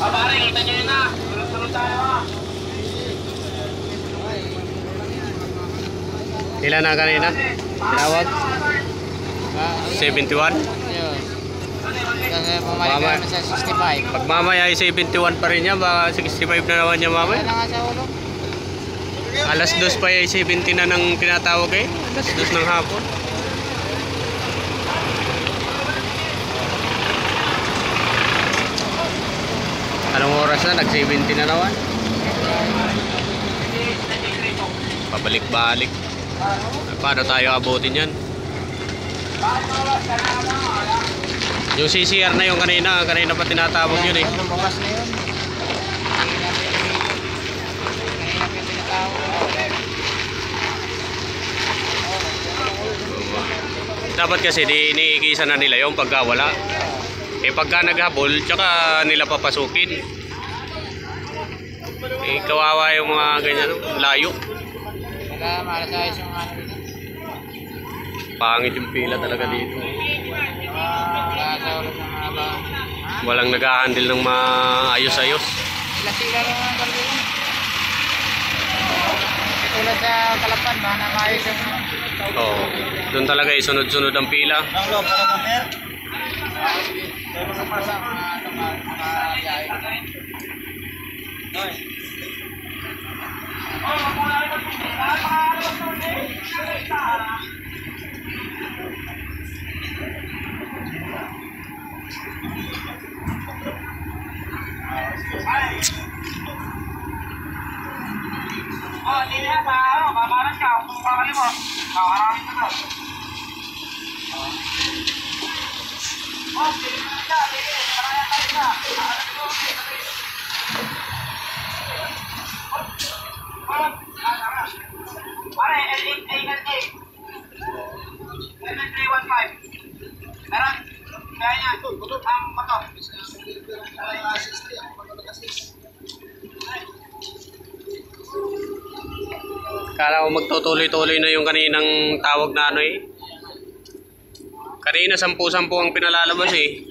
Pare, kita nyo yun na. Sunod tayo ha. Ilan na kanina? Tinawag? 71? Yun. Kasi bumalik kami sa 65. Pag mamaya ay 71 pa rin yan, baka 65 na naman niya mamaya. Wala nga sa ulo. Alas 2 pa ay 70 na nang tinatawag eh. Alas 2 ng hapon. Anong oras na? Nag-70 na naman. Pabalik-balik. Paano tayo abutin yan? Yung CCR na yung kanina pa tinatawag yun eh. Lumabas na yun. Kanina pa yung tinatawag. Dapat kasi iniigisa na nila yung pagka wala. Eh pagka naghabol, tsaka nila papasukin. Eh kawawa yung mga ganyan, layo. Kaya malasayos yung ano dito. Pangit yung pila talaga dito. Wala sa ulo ng mga ba. Walang nag-a-handle ng maayos-ayos. Sila lang ang kalbilan. Tulad sa Kalapan, baka na maayos yung Oo. Doon talaga isunod-sunod ang pila. Oh, hindi na ba? Kamaran ka. Kung kakali mo. Kakaramin ka daw. Oh, sige na siya. Sige, maraya tayo na. Pare, L8. L315. Meron? Kaya niya. Ang motor. Kala ko magtutuloy-tuloy na yung kaninang tawag na ano eh. Kanina 10-10 ang pinalalabas eh.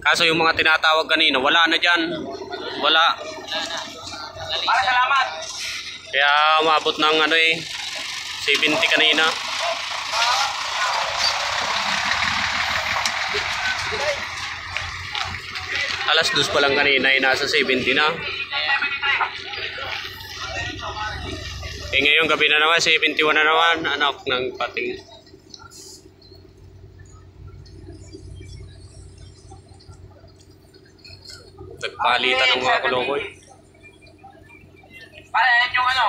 Kaso yung mga tinatawag kanina, wala na dyan. Wala. Pare, salamat. Kaya umabot ng ano eh, 70 kanina. Alas 2 pa lang kanina ay nasa 70 na. Eh ngayong gabi na naman, 71 na naman. Anak ng pating. Nagpalitan ng mga kulokoy. Pare, yan yung ano.